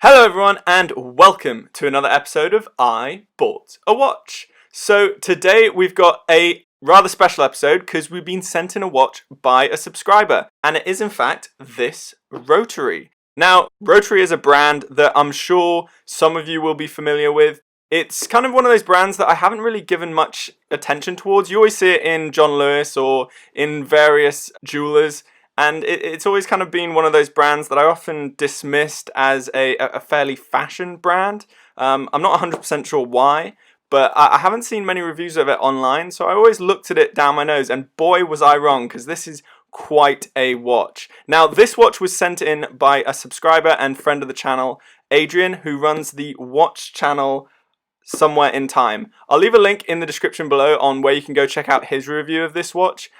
Hello everyone and welcome to another episode of I Bought a Watch. So today we've got a rather special episode because we've been sent in a watch by a subscriber, and it is in fact this Rotary. Now, Rotary is a brand that I'm sure some of you will be familiar with. It's kind of one of those brands that I haven't really given much attention towards. You always see it in John Lewis or in various jewelers. And it's always kind of been one of those brands that I often dismissed as a fairly fashion brand. I'm not 100% sure why, but I haven't seen many reviews of it online, so I always looked at it down my nose, and boy was I wrong, because this is quite a watch. Now, this watch was sent in by a subscriber and friend of the channel, Adrian, who runs the watch channel Somewhere in Time. I'll leave a link in the description below on where you can go check out his review of this watch.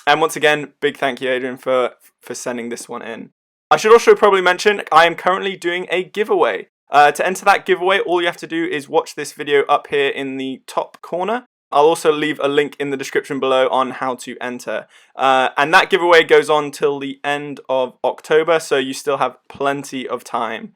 And once again, big thank you, Adrian, for sending this one in. I should also probably mention I am currently doing a giveaway. To enter that giveaway, all you have to do is watch this video up here in the top corner. I'll also leave a link in the description below on how to enter. And that giveaway goes on till the end of October, so you still have plenty of time.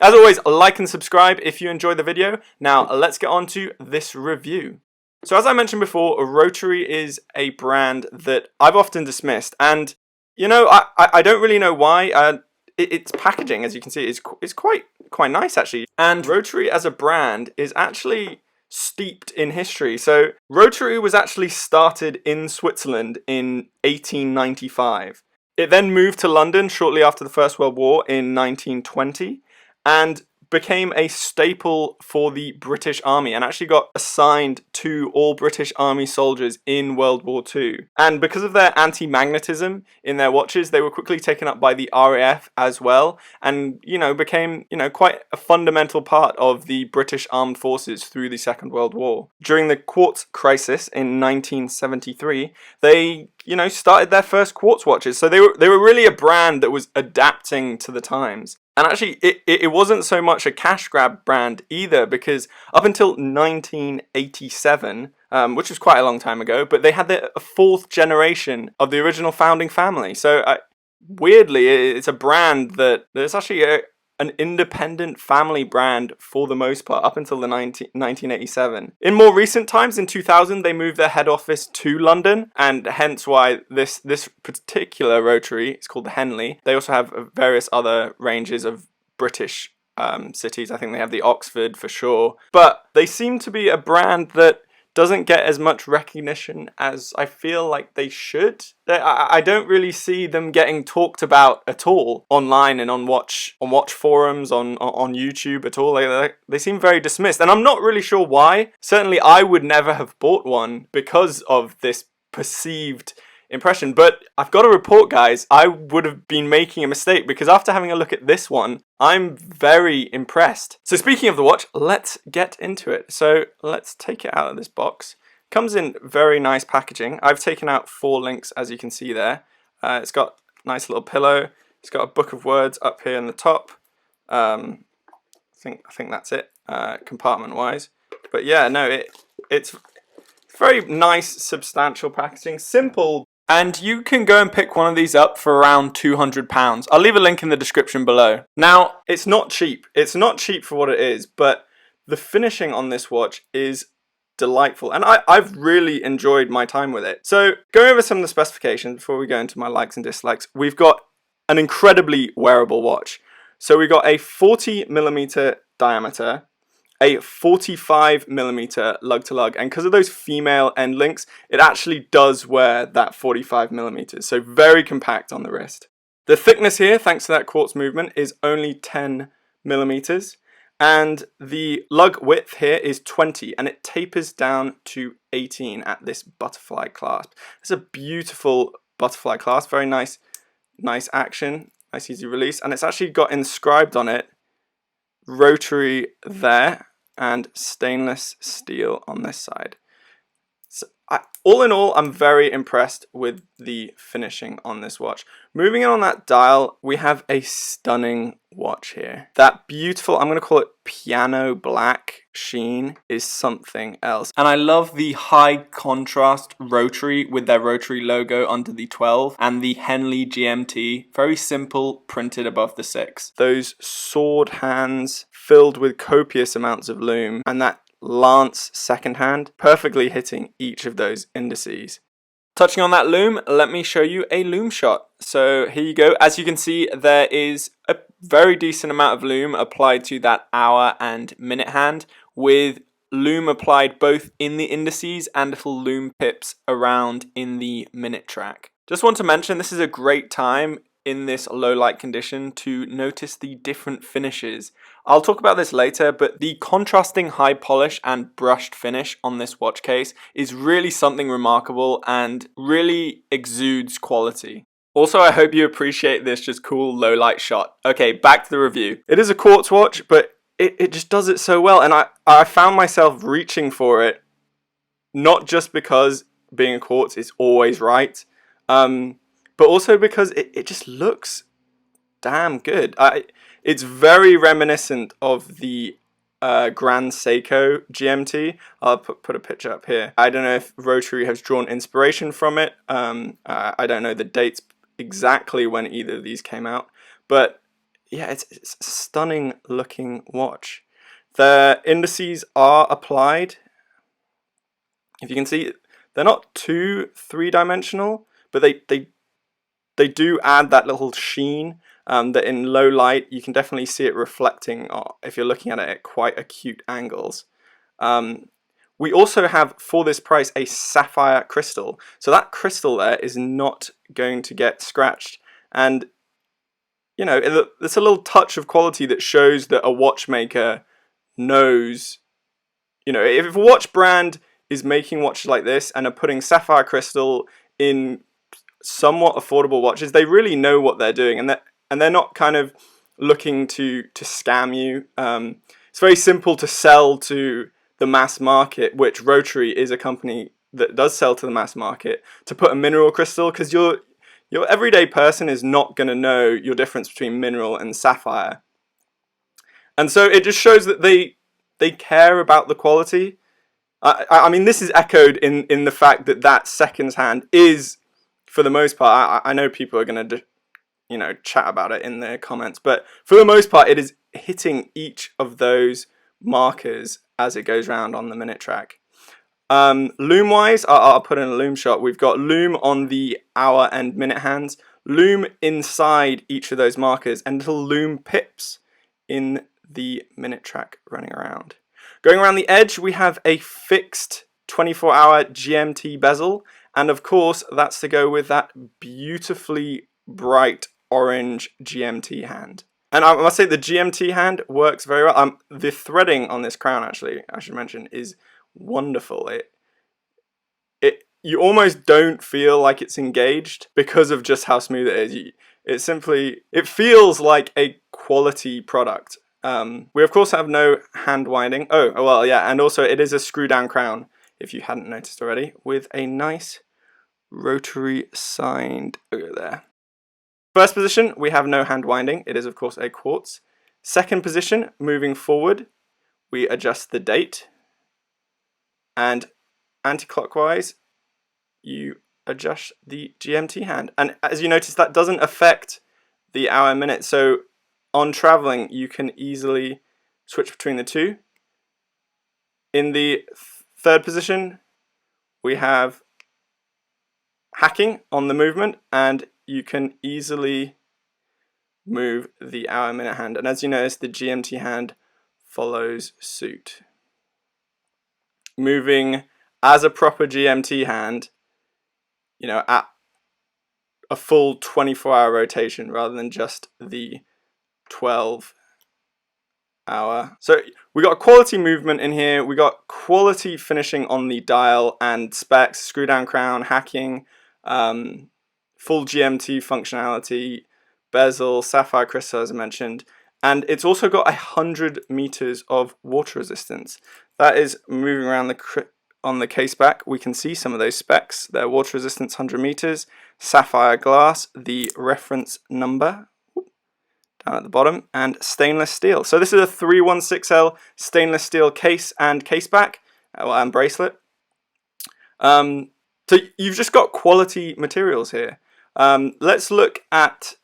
As always, like and subscribe if you enjoyed the video. Now, let's get on to this review. So as I mentioned before, Rotary is a brand that I've often dismissed, and you know, I don't really know why. Its packaging, as you can see, is quite nice actually. And Rotary as a brand is actually steeped in history. So Rotary was actually started in Switzerland in 1895. It then moved to London shortly after the First World War in 1920, and became a staple for the British Army and actually got assigned to all British Army soldiers in World War II. And because of their anti-magnetism in their watches, they were quickly taken up by the RAF as well, and became quite a fundamental part of the British Armed Forces through the Second World War. During the Quartz crisis in 1973, they started their first quartz watches. So they were really a brand that was adapting to the times. And actually, it wasn't so much a cash grab brand either, because up until 1987, which was quite a long time ago, but they had a fourth generation of the original founding family. So weirdly, it's a brand that's actually an independent family brand for the most part, up until the 1987. In more recent times, in 2000, they moved their head office to London, and hence why this particular Rotary is called the Henley. They also have various other ranges of British cities. I think they have the Oxford for sure. But they seem to be a brand that doesn't get as much recognition as I feel like they should. I don't really see them getting talked about at all online and on watch forums, on YouTube at all. They seem very dismissed, and I'm not really sure why. Certainly I would never have bought one because of this perceived impression, but I've got to report, guys, I would have been making a mistake, because after having a look at this one, I'm very impressed. So speaking of the watch, let's get into it. So let's take it out of this box. Comes in very nice packaging. I've taken out 4 links, as you can see there. It's got a nice little pillow. It's got a book of words up here in the top. I think that's it, compartment wise. But yeah, no, it's very nice, substantial packaging, simple. And you can go and pick one of these up for around £200. I'll leave a link in the description below. Now, it's not cheap. It's not cheap for what it is, but the finishing on this watch is delightful. And I've really enjoyed my time with it. So, going over some of the specifications before we go into my likes and dislikes, we've got an incredibly wearable watch. So we've got a 40mm diameter, a 45mm lug to lug, and because of those female end links, it actually does wear that 45mm, so very compact on the wrist. The thickness here, thanks to that quartz movement, is only 10mm, and the lug width here is 20, and it tapers down to 18 at this butterfly clasp. It's a beautiful butterfly clasp, very nice action, nice easy release, and it's actually got inscribed on it Rotary there, and stainless steel on this side. All in all, I'm very impressed with the finishing on this watch. Moving on that dial, we have a stunning watch here. That beautiful, I'm going to call it piano black sheen is something else. And I love the high contrast Rotary with their Rotary logo under the 12 and the Henley GMT. Very simple, printed above the 6. Those sword hands filled with copious amounts of lume, and that lance second hand, perfectly hitting each of those indices. Touching on that lume, let me show you a lume shot. So here you go. As you can see, there is a very decent amount of lume applied to that hour and minute hand, with lume applied both in the indices and little lume pips around in the minute track. Just want to mention, this is a great time in this low light condition to notice the different finishes. I'll talk about this later, but the contrasting high polish and brushed finish on this watch case is really something remarkable and really exudes quality. Also, I hope you appreciate this just cool low light shot. Okay, back to the review. It is a Quartz watch, but it just does it so well, and I found myself reaching for it, not just because being a Quartz is always right, but also because it just looks damn good. It's very reminiscent of the Grand Seiko GMT. I'll put a picture up here. I don't know if Rotary has drawn inspiration from it. I don't know the dates exactly when either of these came out, but yeah, it's a stunning looking watch. The indices are applied. If you can see, they're not too three-dimensional, but they do add that little sheen that in low light you can definitely see it reflecting if you're looking at it at quite acute angles. We also have, for this price, a sapphire crystal. So that crystal there is not going to get scratched. And, you know, it's a little touch of quality that shows that a watchmaker knows, you know, if a watch brand is making watches like this and are putting sapphire crystal in somewhat affordable watches, they really know what they're doing, and they're not kind of looking to scam you. It's very simple to sell to the mass market, which Rotary is a company that does sell to the mass market, to put a mineral crystal, because your everyday person is not going to know your difference between mineral and sapphire. And so it just shows that they care about the quality. I mean, this is echoed in the fact that seconds hand is, for the most part, I know people are going to, you know, chat about it in their comments, but for the most part, it is hitting each of those markers as it goes round on the minute track. Lume wise, I'll put in a lume shot. We've got lume on the hour and minute hands, lume inside each of those markers, and little lume pips in the minute track running around. Going around the edge, we have a fixed 24-hour GMT bezel, and of course, that's to go with that beautifully bright orange GMT hand. And I must say the GMT hand works very well. The threading on this crown, actually, I should mention, is wonderful. You almost don't feel like it's engaged because of just how smooth it is. It feels like a quality product. We of course have no hand winding. Oh well, yeah, and also it is a screw down crown, if you hadn't noticed already, with a nice Rotary signed over there. First position, we have no hand winding. It is of course a Quartz. Second position, moving forward, we adjust the date, and anti-clockwise, you adjust the GMT hand. And as you notice, that doesn't affect the hour and minute. So on traveling, you can easily switch between the two. In the third position, we have hacking on the movement, and you can easily move the hour minute hand. And as you notice, the GMT hand follows suit, moving as a proper GMT hand, you know, at a full 24-hour rotation rather than just the 12-hour. So we got quality movement in here. We got quality finishing on the dial and specs, screw down crown, hacking, full GMT functionality, bezel, sapphire crystal as I mentioned, and it's also got 100 meters of water resistance. That is moving around on the case back, we can see some of those specs. They're water resistance 100 meters, sapphire glass, the reference number down at the bottom, and stainless steel. So this is a 316L stainless steel case and case back and bracelet. So you've just got quality materials here. Let's look at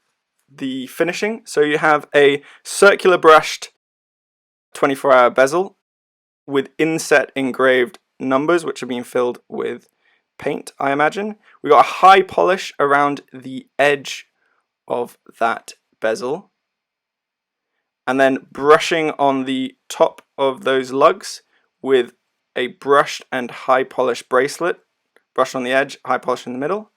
the finishing. So you have a circular brushed 24-hour bezel with inset engraved numbers, which are being filled with paint, I imagine. We got a high polish around the edge of that bezel, and then brushing on the top of those lugs with a brushed and high polish bracelet. Brushed on the edge, high polish in the middle.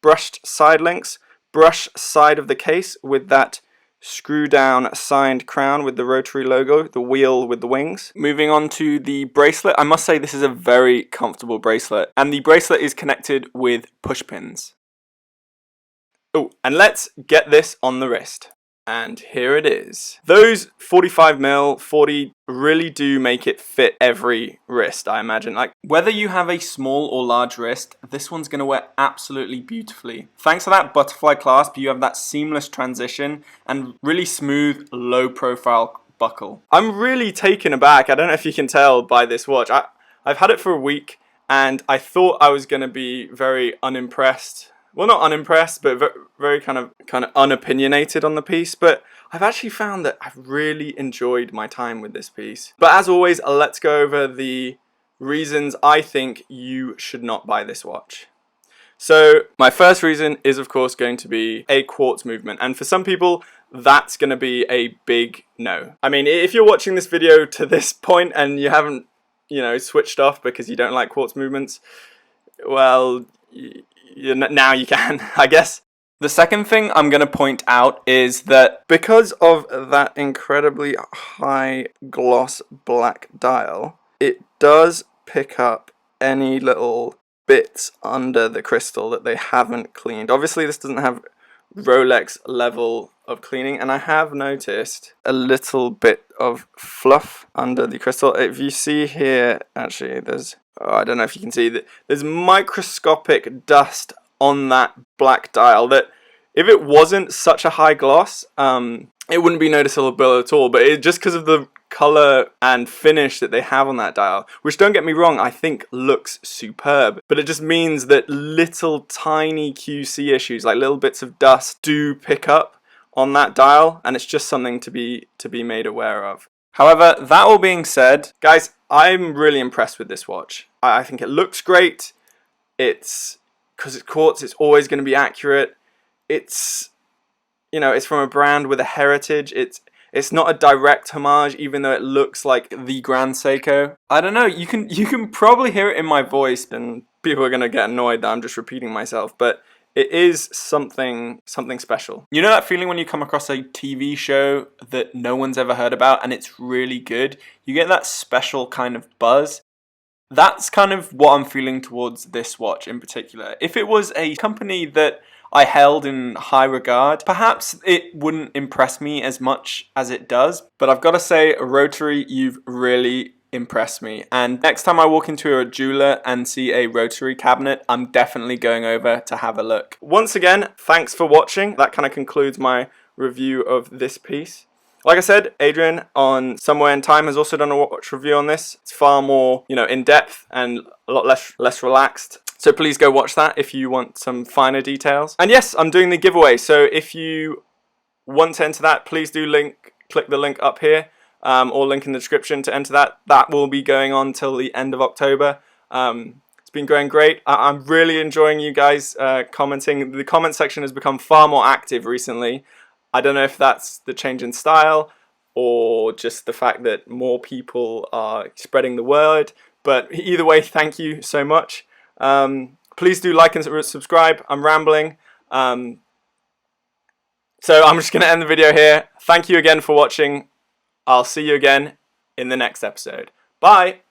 Brushed side links, brush side of the case with that screw down signed crown with the Rotary logo, the wheel with the wings. Moving on to the bracelet, I must say this is a very comfortable bracelet, and the bracelet is connected with push pins. Oh, and let's get this on the wrist. And here it is. Those 45mm, 40 really do make it fit every wrist, I imagine. Like, whether you have a small or large wrist, this one's going to wear absolutely beautifully. Thanks to that butterfly clasp, you have that seamless transition and really smooth, low-profile buckle. I'm really taken aback, I don't know if you can tell by this watch. I've had it for a week, and I thought I was going to be very unimpressed. Well, not unimpressed, but very kind of unopinionated on the piece. But I've actually found that I've really enjoyed my time with this piece. But as always, let's go over the reasons I think you should not buy this watch. So my first reason is, of course, going to be a quartz movement. And for some people, that's going to be a big no. I mean, if you're watching this video to this point and you haven't, switched off because you don't like quartz movements, well, now you can, I guess. The second thing I'm going to point out is that because of that incredibly high gloss black dial, it does pick up any little bits under the crystal that they haven't cleaned. Obviously, this doesn't have Rolex level of cleaning, and I have noticed a little bit of fluff under the crystal. If you see here, actually, I don't know if you can see that there's microscopic dust on that black dial that if it wasn't such a high gloss, it wouldn't be noticeable at all. But just because of the color and finish that they have on that dial, which, don't get me wrong, I think looks superb, but it just means that little tiny QC issues, like little bits of dust, do pick up on that dial, and it's just something to be made aware of. However, that all being said, guys, I'm really impressed with this watch. I think it looks great. Because it's quartz, it's always going to be accurate. It's from a brand with a heritage. It's not a direct homage, even though it looks like the Grand Seiko. I don't know, you can probably hear it in my voice, and people are going to get annoyed that I'm just repeating myself, but it is something special. You know that feeling when you come across a TV show that no one's ever heard about and it's really good? You get that special kind of buzz. That's kind of what I'm feeling towards this watch in particular. If it was a company that I held in high regard, perhaps it wouldn't impress me as much as it does. But I've got to say, Rotary, you've really impressed me. And next time I walk into a jeweler and see a Rotary cabinet, I'm definitely going over to have a look. Once again, thanks for watching. That kind of concludes my review of this piece. Like I said, Adrian on Somewhere in Time has also done a watch review on this. It's far more, in depth and a lot less relaxed. So please go watch that if you want some finer details. And yes, I'm doing the giveaway. So if you want to enter that, please do click the link up here, or link in the description to enter that. That will be going on till the end of October. It's been going great. I'm really enjoying you guys commenting. The comment section has become far more active recently. I don't know if that's the change in style or just the fact that more people are spreading the word. But either way, thank you so much. Please do like and subscribe. I'm rambling. So I'm just going to end the video here. Thank you again for watching. I'll see you again in the next episode. Bye.